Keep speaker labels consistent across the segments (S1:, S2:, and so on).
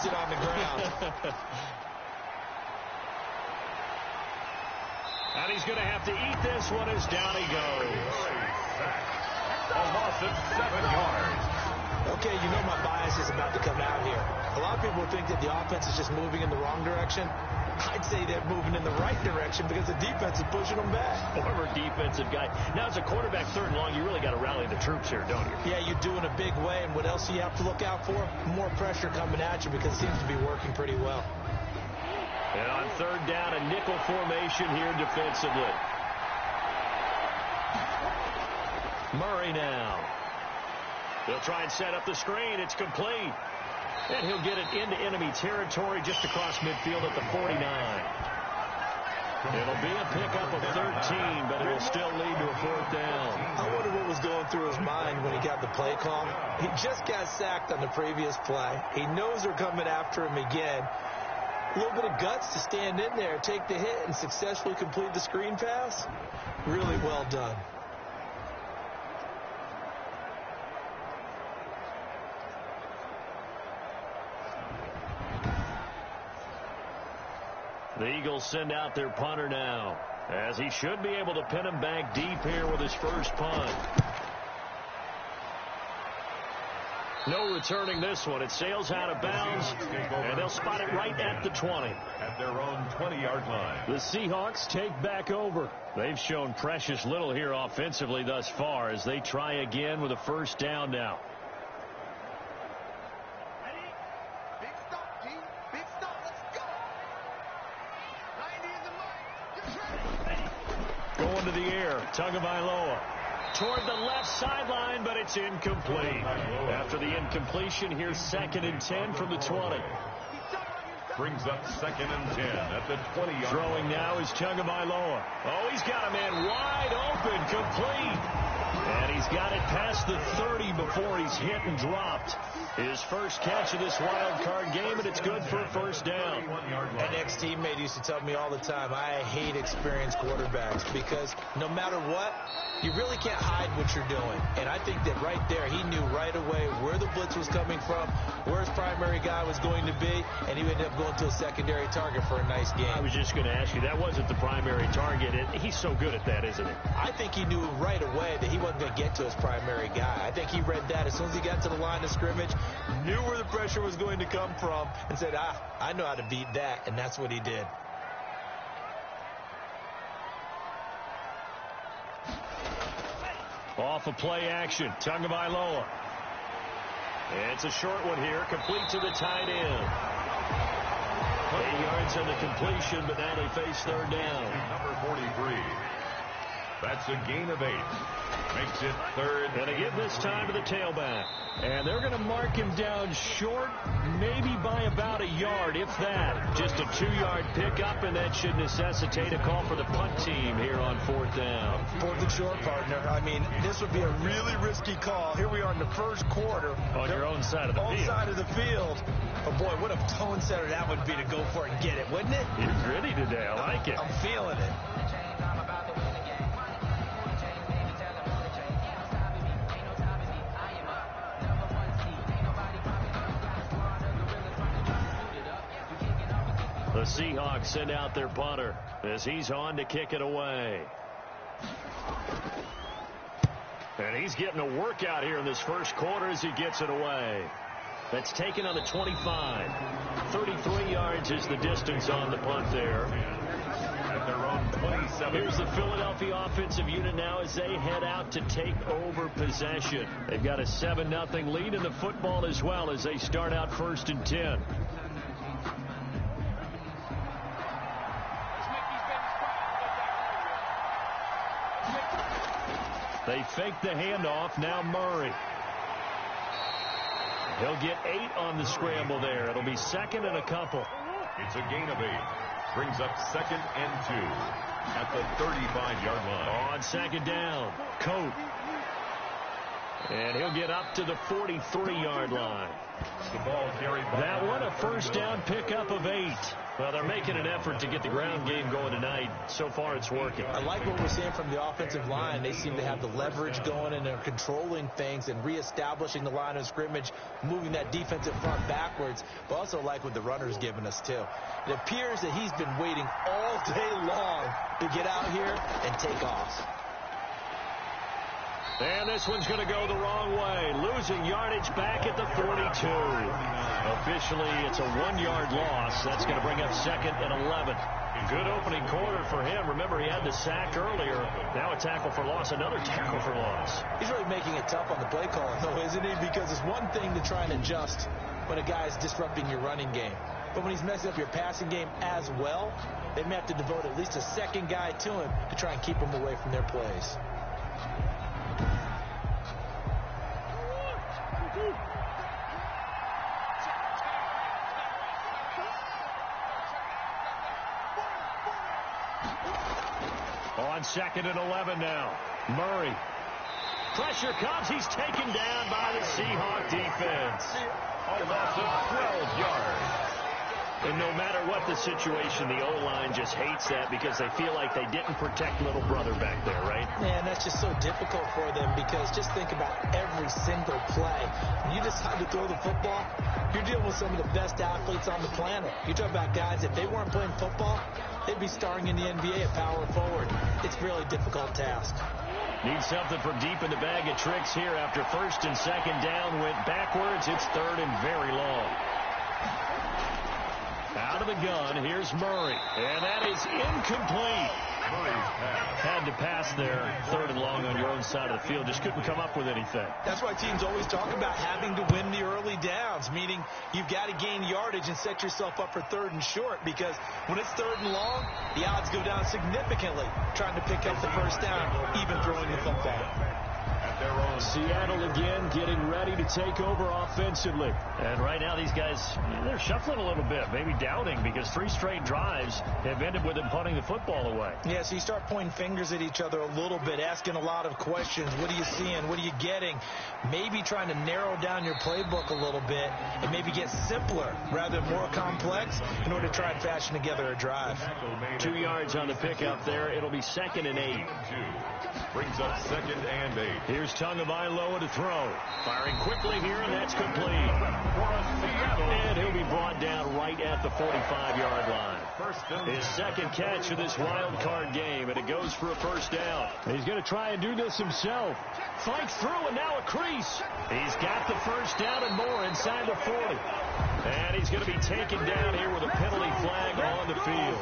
S1: throws it on the ground.
S2: And he's going to have to eat this one as down he goes.
S3: A loss of 7 yards.
S1: Okay, you know my bias is about to come out here. A lot of people think that the offense is just moving in the wrong direction. I'd say they're moving in the right direction because the defense is pushing them back.
S2: Former defensive guy. Now, as a quarterback, 3rd and long, you really got to rally the troops here, don't you?
S1: Yeah, you do in a big way. And what else do you have to look out for? More pressure coming at you because it seems to be working pretty well.
S2: And on 3rd down, a nickel formation here defensively. Murray now. They'll try and set up the screen. It's complete. And he'll get it into enemy territory just across midfield at the 49. It'll be a pickup of 13, but it'll still lead to a 4th down.
S1: I wonder what was going through his mind when he got the play call. He just got sacked on the previous play. He knows they're coming after him again. A little bit of guts to stand in there, take the hit, and successfully complete the screen pass. Really well done.
S2: The Eagles send out their punter now, as he should be able to pin him back deep here with his first punt. No returning this one. It sails out of bounds, and they'll spot it right at the 20.
S3: At their own 20-yard line.
S2: The Seahawks take back over. They've shown precious little here offensively thus far as they try again with a 1st down now. Going to the air, Tagovailoa. Toward the left sideline, but it's incomplete. After the incompletion, here's 2nd and 10 from the 20.
S3: Brings up 2nd and 10 at the 20-yard line.
S2: Throwing now is Tagovailoa. Oh, he's got a man wide open, complete. And he's got it past the 30 before he's hit and dropped. His first catch of this wild card game, and it's good for a 1st down.
S1: An ex-teammate used to tell me all the time, I hate experienced quarterbacks because no matter what, you really can't hide what you're doing. And I think that right there, he knew right away where the blitz was coming from, where his primary guy was going to be, and he ended up going to a secondary target for a nice game.
S2: I was just going to ask you, that wasn't the primary target. He's so good at that, isn't he?
S1: I think he knew right away that he wasn't going to get to his primary guy. I think he read that as soon as he got to the line of scrimmage, knew where the pressure was going to come from, and said, I know how to beat that, and that's what he did.
S2: Off of play action, Tagovailoa. It's a short one here, complete to the tight end. 8 yards on the completion, but now they face 3rd down.
S3: Number 43. That's a gain of 8. Makes it 3rd.
S2: And again this time to the tailback. And they're going to mark him down short, maybe by about a yard, if that. Just a 2-yard pickup, and that should necessitate a call for the punt team here on 4th down.
S1: 4th and short, partner. I mean, this would be a really risky call. Here we are in the 1st quarter.
S2: On your own side of the field.
S1: Own side of the field. But, boy, what a tone setter that would be to go for it and get it, wouldn't it?
S2: You're gritty today. I like it.
S1: I'm feeling it.
S2: The Seahawks send out their punter as he's on to kick it away. And he's getting a workout here in this 1st quarter as he gets it away. That's taken on the 25. 33 yards is the distance on the punt there.
S3: At their own 27.
S2: Here's the Philadelphia offensive unit now as they head out to take over possession. They've got a 7-0 lead in the football as well as they start out 1st and 10. They fake the handoff. Now Murray. He'll get 8 on the scramble there. It'll be 2nd and a couple.
S3: It's a gain of 8. Brings up 2nd and 2 at the 35-yard line.
S2: On 2nd down, Coat. And he'll get up to the 43-yard line.
S3: The ball carried by
S2: that one, a first down pickup of 8. Well, they're making an effort to get the ground game going tonight. So far, it's working.
S1: I like what we're seeing from the offensive line. They seem to have the leverage going, and they're controlling things and reestablishing the line of scrimmage, moving that defensive front backwards. But also like what the runner's giving us, too. It appears that he's been waiting all day long to get out here and take off.
S2: And this one's going to go the wrong way. Losing yardage back at the 42. Officially, it's a 1-yard loss. That's going to bring up 2nd and 11. Good opening quarter for him. Remember, he had the sack earlier. Now a tackle for loss, another tackle for loss.
S1: He's really making it tough on the play calling, though, isn't he? Because it's one thing to try and adjust when a guy's disrupting your running game. But when he's messing up your passing game as well, they may have to devote at least a second guy to him to try and keep him away from their plays.
S2: On 2nd and 11 now. Murray. Pressure comes. He's taken down by the Seahawk defense.
S3: a loss of 12 yards.
S2: And no matter what the situation, the O-line just hates that because they feel like they didn't protect little brother back there, right?
S1: Man, that's just so difficult for them because just think about every single play. When you decide to throw the football, you're dealing with some of the best athletes on the planet. You talk about guys, if they weren't playing football, they'd be starring in the NBA at power forward. It's a really difficult task.
S2: Need something from deep in the bag of tricks here after 1st and 2nd down went backwards. It's 3rd and very long. Out of the gun, here's Murray. And that is incomplete. Had to pass there, 3rd and long on your own side of the field. Just couldn't come up with anything.
S1: That's why teams always talk about having to win the early downs, meaning you've got to gain yardage and set yourself up for 3rd and short, because when it's 3rd and long, the odds go down significantly trying to pick up the first down, even throwing the football.
S2: Seattle again getting ready to take over offensively. And right now these guys, they're shuffling a little bit, maybe doubting, because 3 straight drives have ended with them punting the football away.
S1: Yeah, so you start pointing fingers at each other a little bit, asking a lot of questions. What are you seeing? What are you getting? Maybe trying to narrow down your playbook a little bit and maybe get simpler rather than more complex in order to try and fashion together a drive.
S2: 2 yards on the pickup there. It'll be 2nd and 8.
S3: Brings up 2nd and 8.
S2: Here's Tagovailoa to throw. Firing quickly here, and that's complete. And he'll be brought down right at the 45-yard line. His 2nd catch of this wild card game, and it goes for a first down. He's going to try and do this himself. Fights through, and now a crease. He's got the first down and more inside the 40. And he's going to be taken down here with a penalty flag on the field.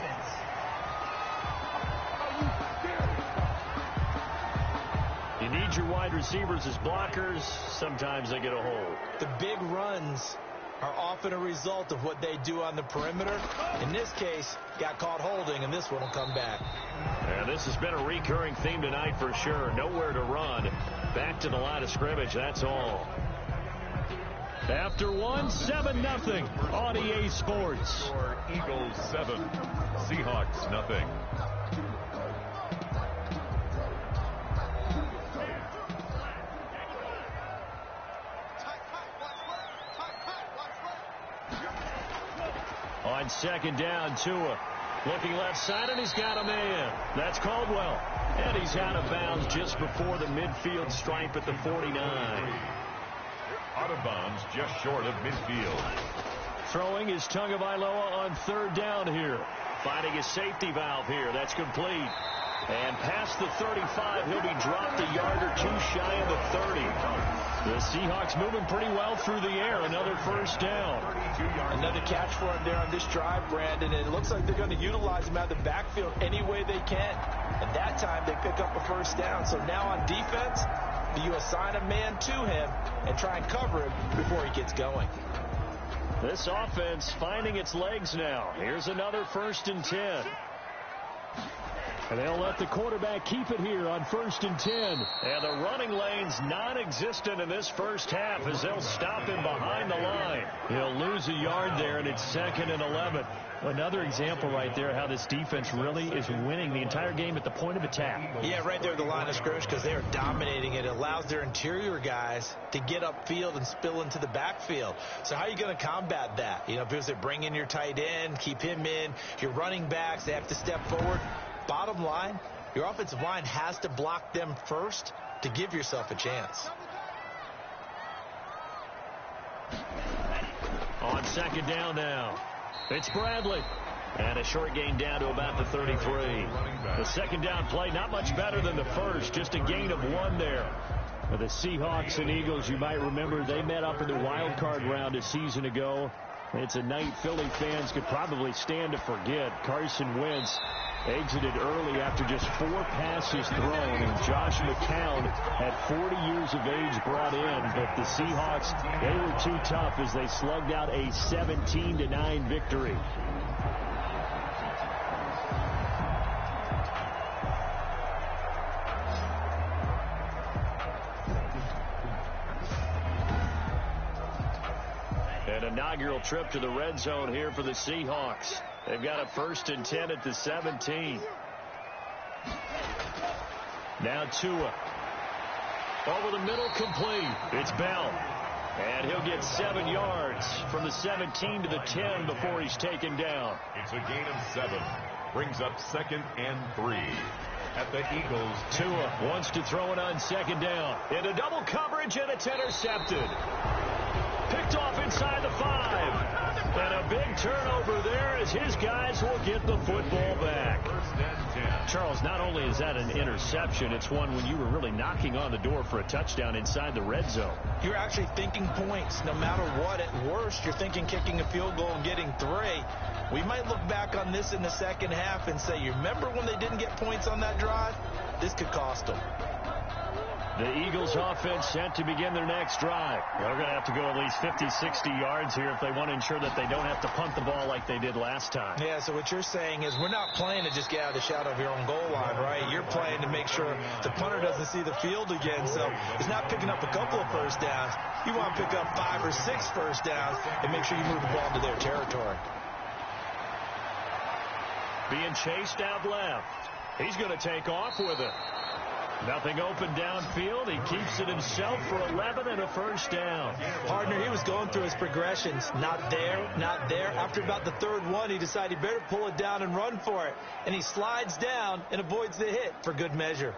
S2: You need your wide receivers as blockers. Sometimes they get a hold.
S1: The big runs are often a result of what they do on the perimeter. In this case, got caught holding, and this one will come back.
S2: Yeah, this has been a recurring theme tonight for sure. Nowhere to run. Back to the line of scrimmage, that's all. After 1, 7-0 on EA Sports.
S3: Eagles 7, Seahawks nothing.
S2: On 2nd down, Tua looking left side, and he's got a man. That's Caldwell. And he's out of bounds just before the midfield stripe at the 49.
S3: Out of bounds just short of midfield.
S2: Throwing is Tagovailoa on 3rd down here. Finding his safety valve here. That's complete. And past the 35, he'll be dropped a yard or 2 shy of the 30. The Seahawks moving pretty well through the air. Another first down.
S1: Another catch for him there on this drive, Brandon. And it looks like they're going to utilize him out of the backfield any way they can. And that time they pick up a first down. So now on defense, you assign a man to him and try and cover him before he gets going.
S2: This offense finding its legs now. Here's another 1st and 10. And they'll let the quarterback keep it here on 1st and 10. And the running lane's non-existent in this first half as they'll stop him behind the line. He'll lose lose a yard there, and it's 2nd and 11. Another example right there how this defense really is winning the entire game at the point of attack.
S1: Yeah, right there at the line of scrimmage, because they are dominating it. It allows their interior guys to get upfield and spill into the backfield. So how are you going to combat that? You know, people say bring in your tight end, keep him in. Your running backs, they have to step forward. Bottom line, your offensive line has to block them first to give yourself a chance.
S2: On 2nd down now, it's Bradley. And a short gain down to about the 33. The 2nd down play, not much better than the first, just a gain of 1 there. For the Seahawks and Eagles, you might remember they met up in the wild card round a season ago. It's a night Philly fans could probably stand to forget. Carson Wentz exited early after just 4 passes thrown, and Josh McCown at 40 years of age brought in. But the Seahawks, they were too tough as they slugged out a 17-9 victory. An inaugural trip to the red zone here for the Seahawks. They've got a 1st and 10 at the 17. Now Tua. Over the middle, complete. It's Bell. And he'll get 7 yards from the 17 to the 10 before he's taken down.
S3: It's a gain of 7. Brings up 2nd and 3. At the Eagles.
S2: Tua wants to throw it on 2nd down. Into double coverage, and it's intercepted. Picked off inside the 5. And a big turnover there as his guys will get the football back.
S3: 1st and 10.
S2: Charles, not only is that an interception, it's one when you were really knocking on the door for a touchdown inside the red zone.
S1: You're actually thinking points. No matter what, at worst, you're thinking kicking a field goal and getting 3. We might look back on this in the second half and say, you remember when they didn't get points on that drive? This could cost them.
S2: The Eagles offense set to begin their next drive. They're going to have to go at least 50, 60 yards here if they want to ensure that they don't have to punt the ball like they did last time.
S1: Yeah, so what you're saying is we're not playing to just get out of the shadow of your own goal line, right? You're playing to make sure the punter doesn't see the field again. So it's not picking up a couple of first downs. You want to pick up 5 or 6 first downs and make sure you move the ball into their territory.
S2: Being chased out left. He's going to take off with it. Nothing open downfield. He keeps it himself for 11 and a 1st down.
S1: Partner, he was going through his progressions. Not there, not there. After about the 3rd one, he decided he better pull it down and run for it. And he slides down and avoids the hit for good measure.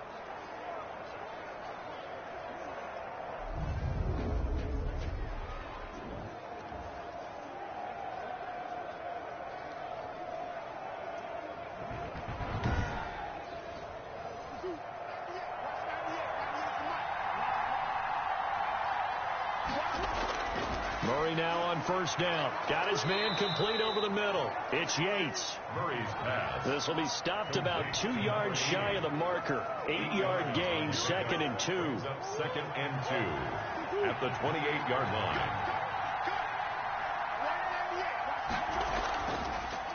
S2: Murray now on 1st down. Got his man complete over the middle. It's Yates.
S3: Murray's pass.
S2: This will be stopped about 2 yards shy of the marker. 8-yard gain, 2nd and 2.
S3: Brings up 2nd and 2 at the 28-yard line.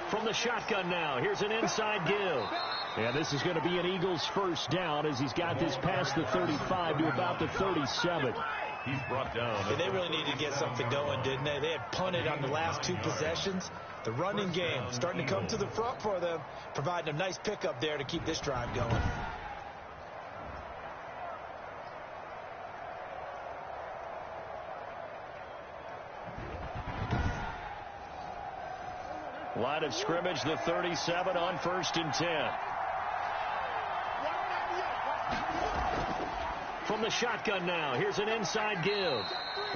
S2: From the shotgun now, here's an inside give. And this is going to be an Eagles 1st down as he's got this past the 35 to about the 37.
S3: He's brought down.
S1: Yeah, they really needed to get something going, didn't they? They had punted on the last 2 possessions. The running game starting to come to the front for them, providing a nice pickup there to keep this drive going.
S2: Line of scrimmage, the 37 on 1st and 10. From the shotgun now, here's an inside give.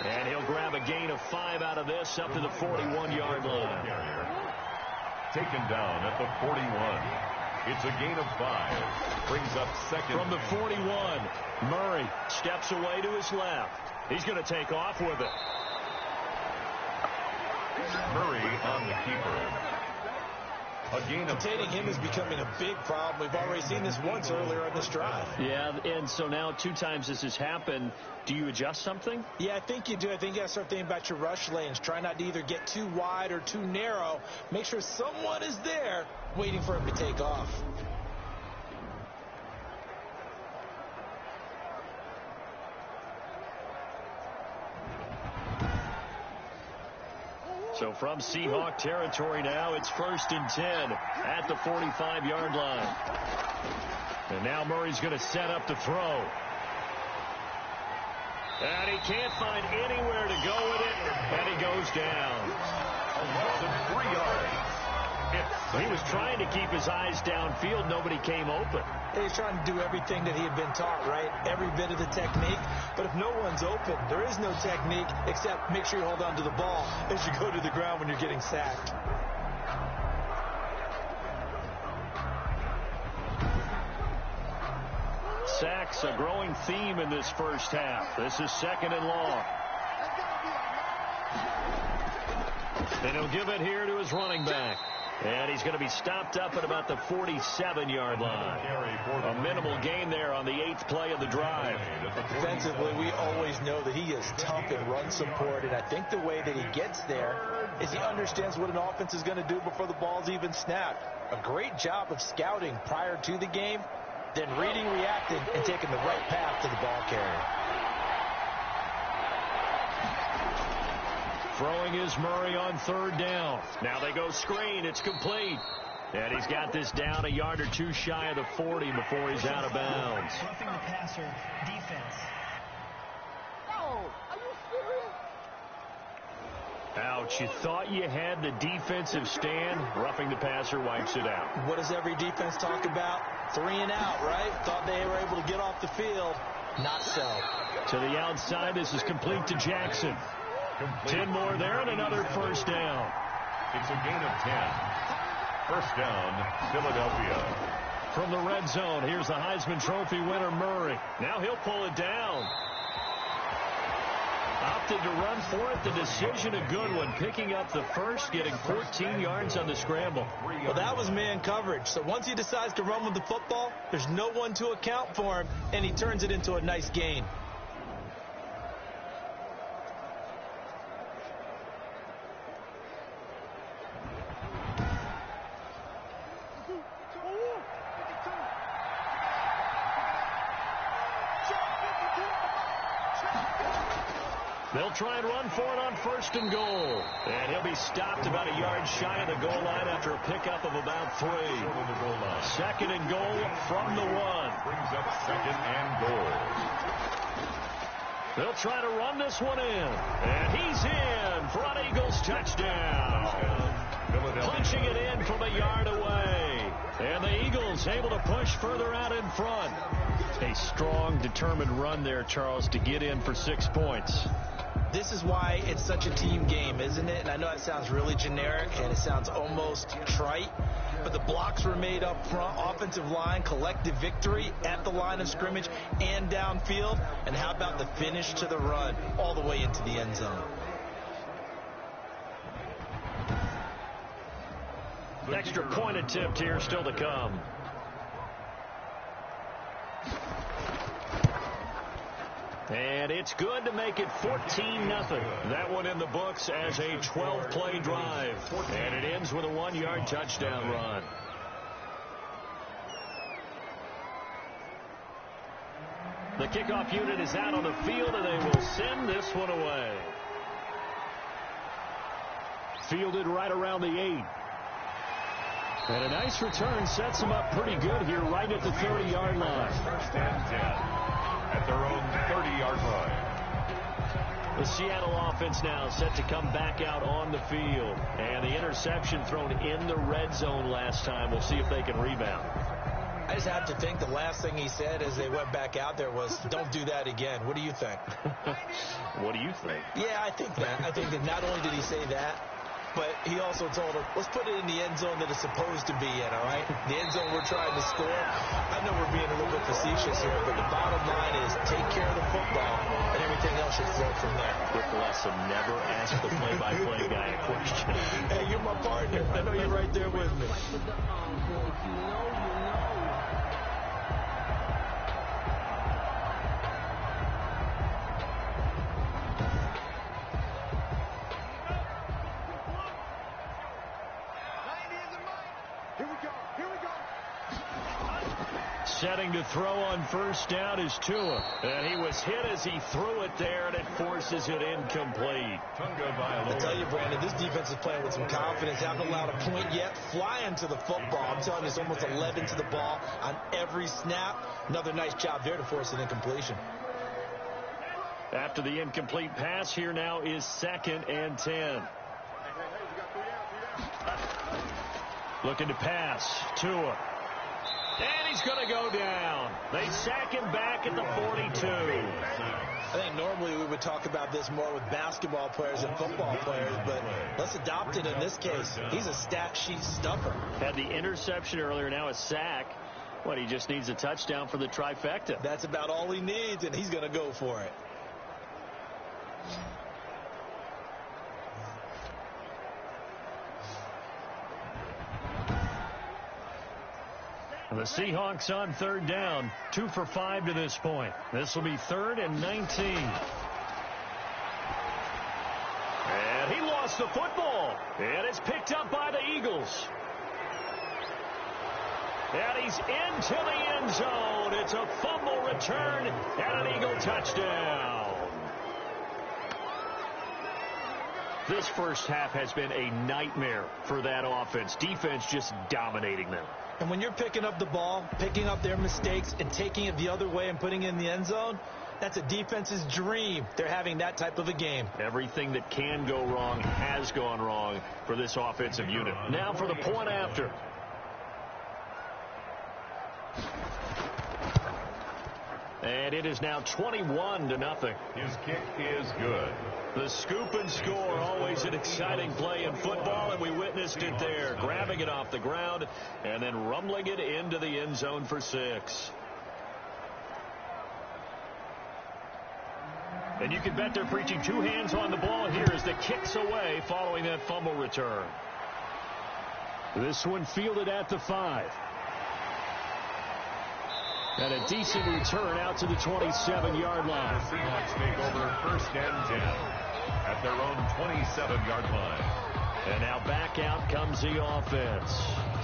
S2: And he'll grab a gain of 5 out of this up to the 41-yard line.
S3: Taken down at the 41. It's a gain of 5. Brings up 2nd.
S2: From the 41, Murray steps away to his left. He's going to take off with it.
S3: Murray on the keeper. A gain of
S1: Containing him is becoming a big problem. We've already seen this once earlier on this drive.
S2: Yeah, and so now 2 times this has happened. Do you adjust something?
S1: Yeah, I think you do. I think you got to start thinking about your rush lanes. Try not to either get too wide or too narrow. Make sure someone is there waiting for him to take off.
S2: So from Seahawk territory now, it's 1st and 10 at the 45-yard line. And now Murray's going to set up to throw. And he can't find anywhere to go with it, and he goes down.
S3: A loss of 3 yards.
S2: He was trying to keep his eyes downfield. Nobody came open.
S1: He's trying to do everything that he had been taught, right? Every bit of the technique. But if no one's open, there is no technique except make sure you hold on to the ball as you go to the ground when you're getting sacked.
S2: Sacks, a growing theme in this first half. This is 2nd and long. And he'll give it here to his running back. And he's going to be stopped up at about the 47-yard line. A minimal gain there on the 8th play of the drive.
S1: Defensively, we always know that he is tough in run support, and I think the way that he gets there is he understands what an offense is going to do before the ball's even snapped. A great job of scouting prior to the game, then reading, reacting, and taking the right path to the ball carrier.
S2: Throwing is Murray on 3rd down. Now they go screen. It's complete. And he's got this down a yard or 2 shy of the 40 before he's out of bounds.
S4: Roughing the passer defense.
S5: No, are you serious?
S2: Ouch. You thought you had the defensive stand. Roughing the passer wipes it out.
S1: What does every defense talk about? 3 and out, right? Thought they were able to get off the field. Not so.
S2: To the outside, this is complete to Jackson. 10 more there and another 1st down.
S3: It's a gain of 10. 1st down, Philadelphia.
S2: From the red zone, here's the Heisman Trophy winner, Murray. Now he'll pull it down. Opted to run for it. The decision a good one. Picking up the first, getting 14 yards on the scramble.
S1: Well, that was man coverage. So once he decides to run with the football, there's no one to account for him, and he turns it into a nice gain.
S2: They'll try and run for it on 1st and goal. And he'll be stopped about a yard shy of the goal line after a pickup of about 3. 2nd and goal from the 1.
S3: Brings up 2nd and goal.
S2: They'll try to run this one in. And he's in for an Eagles touchdown. Punching it in from a yard away. And the Eagles able to push further out in front. A strong, determined run there, Charles, to get in for 6 points.
S1: This is why it's such a team game, isn't it? And I know it sounds really generic and it sounds almost trite, but the blocks were made up front, offensive line, collective victory at the line of scrimmage and downfield. And how about the finish to the run all the way into the end zone?
S2: Extra point attempt here still to come. And it's good to make it 14-0. That one in the books as a 12-play drive. And it ends with a 1-yard touchdown run. The kickoff unit is out on the field, and they will send this one away. Fielded right around the 8. And a nice return sets them up pretty good here right at the 30-yard line.
S3: 1st and 10. At their own 30-yard line.
S2: The Seattle offense now set to come back out on the field. And the interception thrown in the red zone last time. We'll see if they can rebound.
S1: I just have to think the last thing he said as they went back out there was, don't do that again. What do you think?
S2: What do you think?
S1: Yeah, I think that. I think that not only did he say that, but he also told him, let's put it in the end zone that it's supposed to be in, all right? The end zone we're trying to score. I know we're being a little bit facetious here, but the bottom line is take care of the football, and everything else should flow from there.
S2: Quick lesson, never ask the play-by-play guy a question.
S1: Hey, you're my partner. I know you're right there with me.
S2: Setting to throw on first down is Tua. And he was hit as he threw it there, and it forces it incomplete.
S1: I tell you, Brandon, this defense is playing with some confidence. Haven't allowed a point yet. Flying to the football. I'm telling you, it's almost 11 to the ball on every snap. Another nice job there to force an incompletion.
S2: After the incomplete pass, here now is 2nd and 10. Looking to pass. Tua. And he's going to go down. They sack him back at the 42.
S1: I think normally we would talk about this more with basketball players and football players, but let's adopt it in this case. He's a stat sheet stuffer.
S2: Had the interception earlier, now a sack. What, he just needs a touchdown for the trifecta.
S1: That's about all he needs, and he's going to go for it.
S2: The Seahawks on 3rd down, 2 for 5 to this point. This will be 3rd and 19. And he lost the football. And it's picked up by the Eagles. And he's into the end zone. It's a fumble return and an Eagle touchdown. This first half has been a nightmare for that offense. Defense just dominating them.
S1: And when you're picking up the ball, picking up their mistakes, and taking it the other way and putting it in the end zone, that's a defense's dream. They're having that type of a game.
S2: Everything that can go wrong has gone wrong for this offensive unit. Now for the point after. And it is now 21-0.
S3: His kick is good.
S2: The scoop and score, always an exciting play in football, and we witnessed it there. Grabbing it off the ground and then rumbling it into the end zone for 6. And you can bet they're preaching 2 hands on the ball here as the kick's away following that fumble return. This one fielded at the 5. And a decent return out to the 27-yard line.
S3: The Seahawks take over 1st and 10 at their own 27-yard line.
S2: And now back out comes the offense.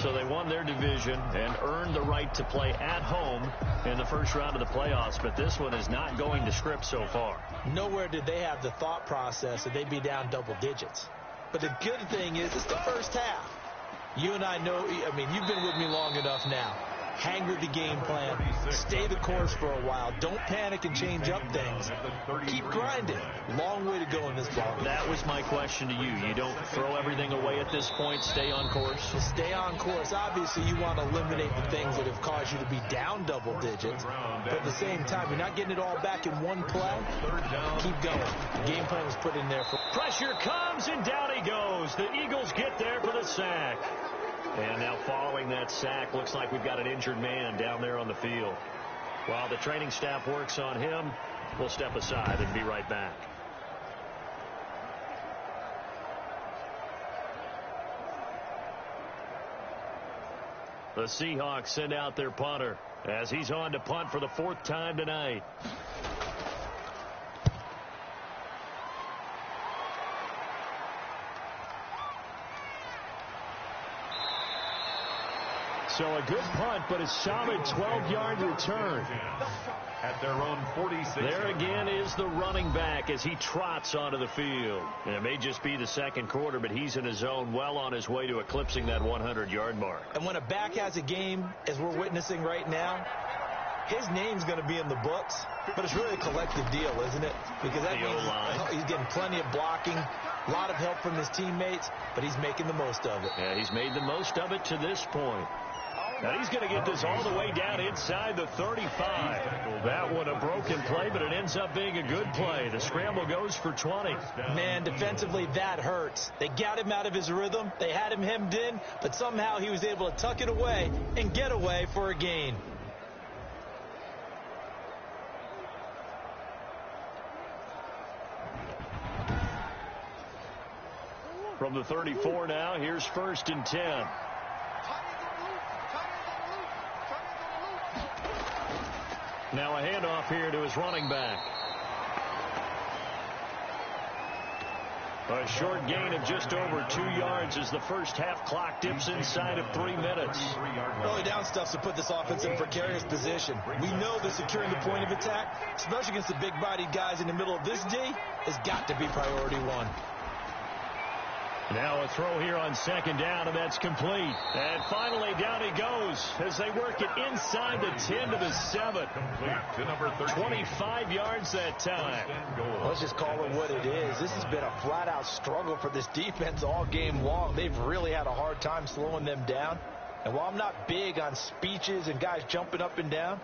S2: So they won their division and earned the right to play at home in the first round of the playoffs. But this one is not going to script so far.
S1: Nowhere did they have the thought process that they'd be down double digits. But the good thing is it's the first half. You and I know, I mean, you've been with me long enough now. Hang with the game plan. Stay the course for a while. Don't panic and change up things. Keep grinding. Long way to go in this ball.
S2: That was my question to you. You don't throw everything away at this point. Stay on course.
S1: Stay on course. Obviously, you want to eliminate the things that have caused you to be down double digits. But at the same time, you're not getting it all back in one play. Keep going. The game plan was put in there for.
S2: Pressure comes, and down he goes. The Eagles get there for the sack. And now following that sack, looks like we've got an injured man down there on the field. While the training staff works on him, we'll step aside and be right back. The Seahawks send out their punter as he's on to punt for the 4th time tonight. So a good punt, but a solid 12-yard return.
S3: At their own 46.
S2: There again is the running back as he trots onto the field. And it may just be the 2nd quarter, but he's in his zone, well on his way to eclipsing that 100-yard mark.
S1: And when a back has a game, as we're witnessing right now, his name's going to be in the books, but it's really a collective deal, isn't it? Because that means he's getting plenty of blocking, a lot of help from his teammates, but he's making the most of it.
S2: Yeah, he's made the most of it to this point. Now he's going to get this all the way down inside the 35. That one a broken play, but it ends up being a good play. The scramble goes for 20.
S1: Man, defensively, that hurts. They got him out of his rhythm. They had him hemmed in, but somehow he was able to tuck it away and get away for a gain.
S2: From the 34 now, here's 1st and 10. Now a handoff here to his running back. A short gain of just over 2 yards as the first half clock dips inside of 3 minutes.
S1: Early down stuff's to put this offense in precarious position. We know that securing the point of attack, especially against the big-bodied guys in the middle of this D, has got to be priority one.
S2: Now a throw here on second down, and that's complete. And finally down he goes as they work it inside the 10 to the 7.
S3: Complete to number 13.
S2: 25 yards that time.
S1: Let's just call it what it is. This has been a flat-out struggle for this defense all game long. They've really had a hard time slowing them down. And while I'm not big on speeches and guys jumping up and down,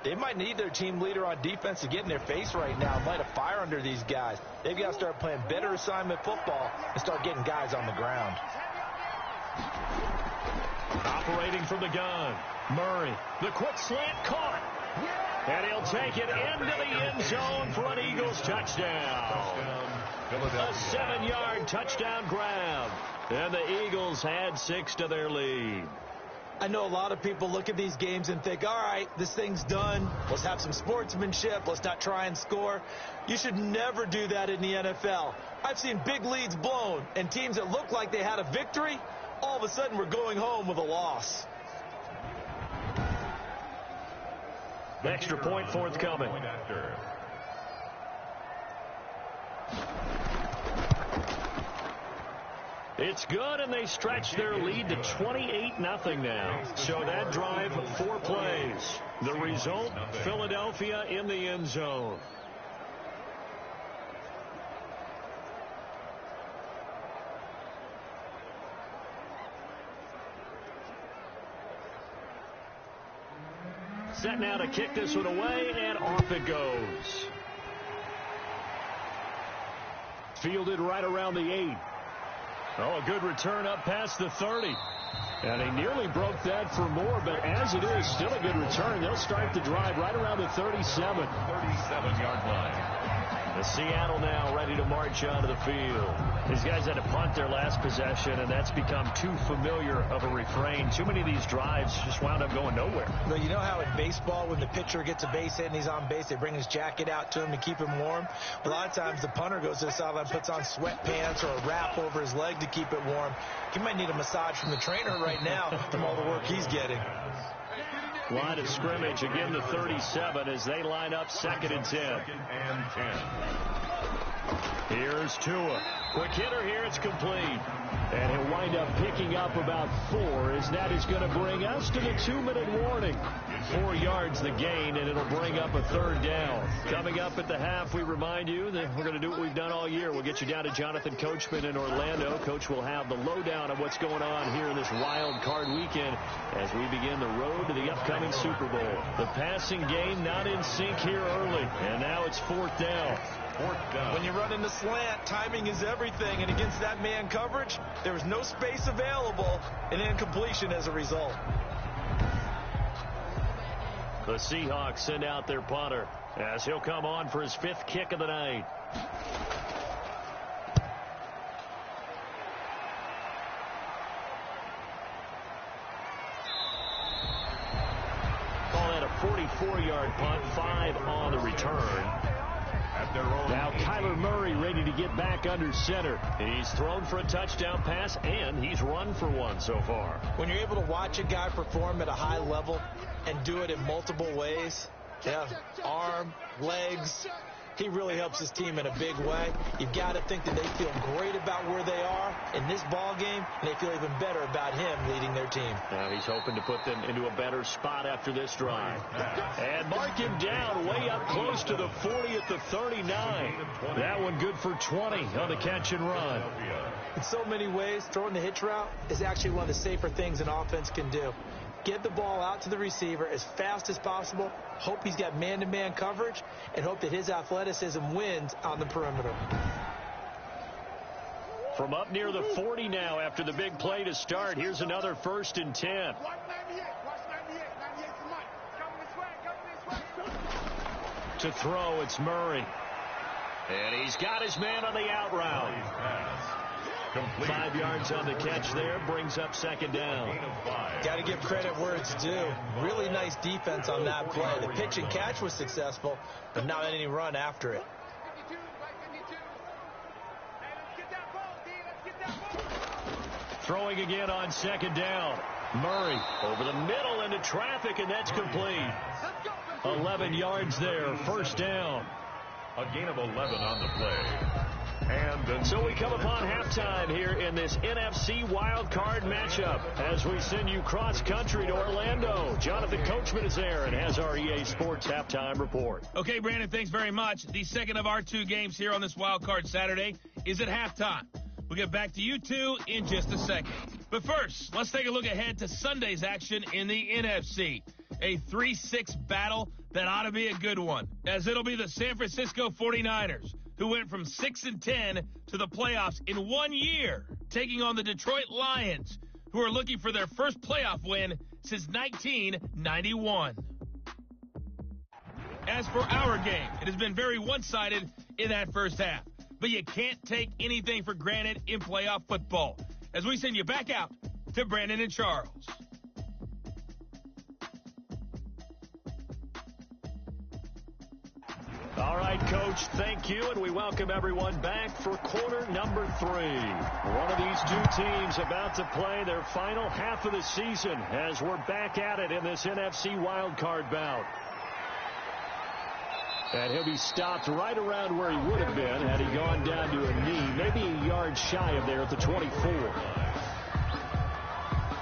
S1: they might need their team leader on defense to get in their face right now and light a fire under these guys. They've got to start playing better assignment football and start getting guys on the ground.
S2: Operating from the gun, Murray. The quick slant caught. And he'll take it into the end zone for an Eagles touchdown. A 7-yard touchdown grab. And the Eagles add 6 to their lead.
S1: I know a lot of people look at these games and think, all right, this thing's done. Let's have some sportsmanship. Let's not try and score. You should never do that in the NFL. I've seen big leads blown, and teams that look like they had a victory, all of a sudden we're going home with a loss.
S2: Extra point forthcoming. It's good, and they stretch their lead to 28-0 now. So that drive, 4 plays. The result, Philadelphia in the end zone. Set now to kick this one away, and off it goes. Fielded right around the 8. Oh, a good return up past the 30. And he nearly broke that for more, but as it is, still a good return. They'll start the drive right around the 37.
S3: 37-yard line.
S2: The Seattle now ready to march onto the field. These guys had to punt their last possession, and that's become too familiar of a refrain. Too many of these drives just wound up going nowhere.
S1: Well, you know how in baseball, when the pitcher gets a base hit and he's on base, they bring his jacket out to him to keep him warm? A lot of times the punter goes to the sideline, puts on sweatpants or a wrap over his leg to keep it warm. He might need a massage from the trainer right now from all the work he's getting.
S2: Line of scrimmage, again the 37 as they line up 2nd and 10. Here's Tua. Quick hitter here, it's complete. And he'll wind up picking up about 4 as that is going to bring us to the 2-minute warning. 4 yards the gain, and it'll bring up a 3rd down. Coming up at the half, we remind you that we're going to do what we've done all year. We'll get you down to Jonathan Coachman in Orlando. Coach will have the lowdown of what's going on here in this wild card weekend as we begin the road to the upcoming Super Bowl. The passing game not in sync here early, and now it's 4th down.
S1: When you run in the slant, timing is everything, and against that man coverage, there was no space available, and incompletion as a result.
S2: The Seahawks send out their punter as he'll come on for his 5th kick of the night. Call that a 44-yard punt, 5 on the return. Now Kyler Murray ready to get back under center. He's thrown for a touchdown pass, and he's run for one so far.
S1: When you're able to watch a guy perform at a high level and do it in multiple ways, arm, legs, he really helps his team in a big way. You've got to think that they feel great about where they are in this ball game, and they feel even better about him leading their team.
S2: Now he's hoping to put them into a better spot after this drive. And mark him down way up close to the 40 at the 39. That one good for 20 on the catch and run.
S1: In so many ways, throwing the hitch route is actually one of the safer things an offense can do. Get the ball out to the receiver as fast as possible, hope he's got man-to-man coverage, and hope that his athleticism wins on the perimeter.
S2: From up near the 40 now after the big play to start, here's another 1st and 10. To throw, it's Murray. And he's got his man on the out route. 5 yards on the catch there, brings up 2nd down.
S1: Got to give credit where it's due. Really nice defense on that play. The pitch and catch was successful, but not any run after it.
S2: Throwing again on second down. Murray over the middle into traffic, and that's complete. 11 yards there, first down.
S3: A gain of 11 on the play. And
S2: so we come upon halftime here in this NFC wildcard matchup as we send you cross-country to Orlando. Jonathan Coachman is there and has our EA Sports halftime report.
S6: Okay, Brandon, thanks very much. The second of our two games here on this wildcard Saturday is at halftime. We'll get back to you two in just a second. But first, let's take a look ahead to Sunday's action in the NFC. A 3-6 battle that ought to be a good one, as it'll be the San Francisco 49ers, who went from 6-10 to the playoffs in 1 year, taking on the Detroit Lions, who are looking for their first playoff win since 1991. As for our game, it has been very one-sided in that first half, but you can't take anything for granted in playoff football. As we send you back out to Brandon and Charles.
S2: All right, Coach, thank you, and we welcome everyone back for quarter number 3. One of these two teams about to play their final half of the season as we're back at it in this NFC wildcard bout. And he'll be stopped right around where he would have been had he gone down to a knee, maybe a yard shy of there at the 24.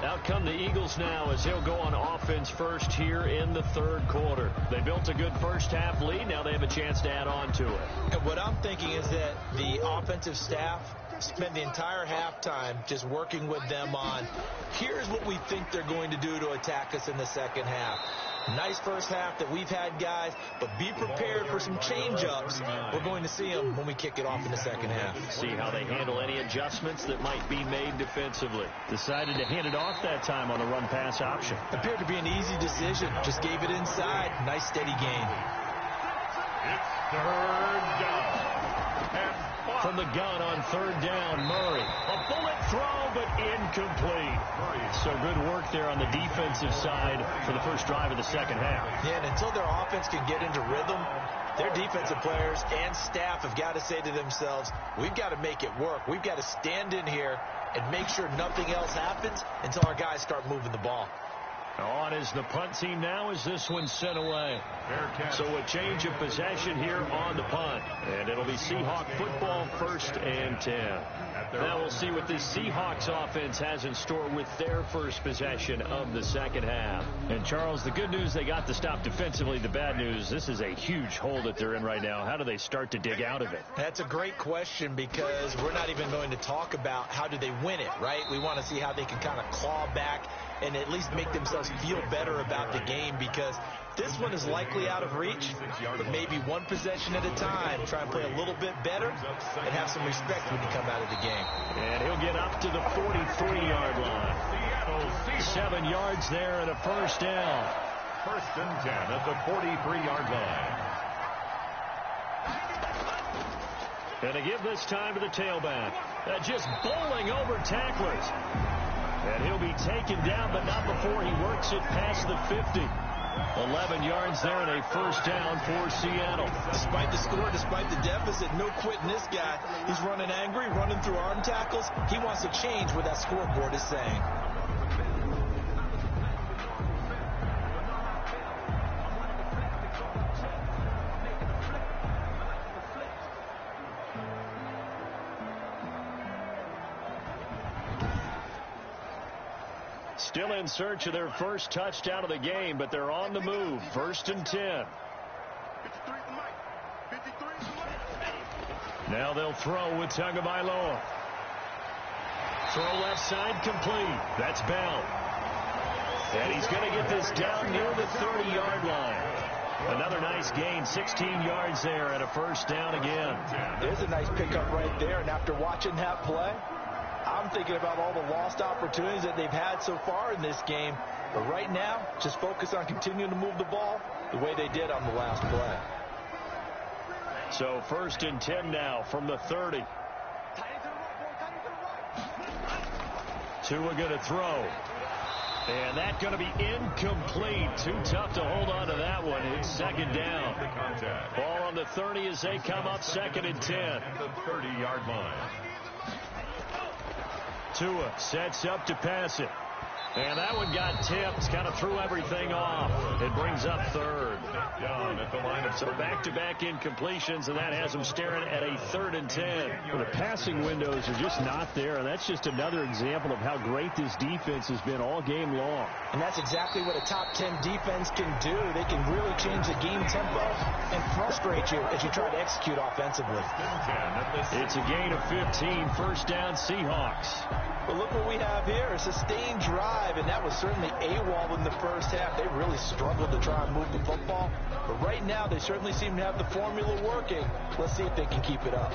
S2: Out come the Eagles now as he'll go on offense first here in the third quarter. They built a good first half lead. Now they have a chance to add on to it.
S1: And what I'm thinking is that the offensive staff spent the entire halftime just working with them on, here's what we think they're going to do to attack us in the second half. Nice first half that we've had, guys, but be prepared for some change-ups. We're going to see them when we kick it off in the second half.
S2: See how they handle any adjustments that might be made defensively. Decided to hand it off that time on the run-pass option.
S1: Appeared to be an easy decision. Just gave it inside. Nice, steady gain.
S3: it's third down.
S2: From the gun on third down, Murray. A bullet throw, but incomplete. So good work there on the defensive side for the first drive of the second half.
S1: Yeah, and until their offense can get into rhythm, their defensive players and staff have got to say to themselves, we've got to make it work. We've got to stand in here and make sure nothing else happens until our guys start moving the ball.
S2: On is the punt team now as this one's sent away. So a change of possession here on the punt. And it'll be Seahawk football, 1st and 10. Now we'll see what this Seahawks offense has in store with their first possession of the second half. And Charles, the good news, they got to stop defensively. The bad news, this is a huge hole that they're in right now. How do they start to dig out of it?
S1: That's a great question, because we're not even going to talk about how do they win it, right? We want to see how they can kind of claw back and at least make themselves feel better about the game, because this one is likely out of reach, but maybe one possession at a time. Try and play a little bit better and have some respect when you come out of the game.
S2: And he'll get up to the 43-yard line. 7 yards there and a first down.
S3: 1st and 10 at the 43-yard line.
S2: And to give this time to the tailback. Just bowling over tacklers. And he'll be taken down, but not before he works it past the 50. 11 yards there and a first down for Seattle.
S1: Despite the score, despite the deficit, no quitting this guy. He's running angry, running through arm tackles. He wants to change what that scoreboard is saying.
S2: Still in search of their first touchdown of the game, but they're on the move. 1st and 10. Now they'll throw with Tagovailoa. Throw left side complete. That's Bell. And he's going to get this down near the 30-yard line. Another nice gain, 16 yards there and a first down again.
S1: There's a nice pickup right there, and after watching that play, I'm thinking about all the lost opportunities that they've had so far in this game. But right now, just focus on continuing to move the ball the way they did on the last play.
S2: So 1st and 10 now from the 30. Tua going to throw. And that's going to be incomplete. Too tough to hold on to that one. It's 2nd down. Ball on the 30 as they come up 2nd and 10.
S3: The 30-yard line.
S2: Tua sets up to pass it. And that one got tipped, kind of threw everything off. It brings up third.
S3: Down at the line of
S2: So back-to-back incompletions, and that has them staring at a 3rd and 10.
S7: Well, the passing windows are just not there, and that's just another example of how great this defense has been all game long.
S1: And that's exactly what a top 10 defense can do. They can really change the game tempo and frustrate you as you try to execute offensively.
S2: It's a gain of 15, first down Seahawks.
S1: But look what we have here, a sustained drive, and that was certainly AWOL in the first half. They really struggled to try and move the football. But right now, they certainly seem to have the formula working. Let's see if they can keep it up.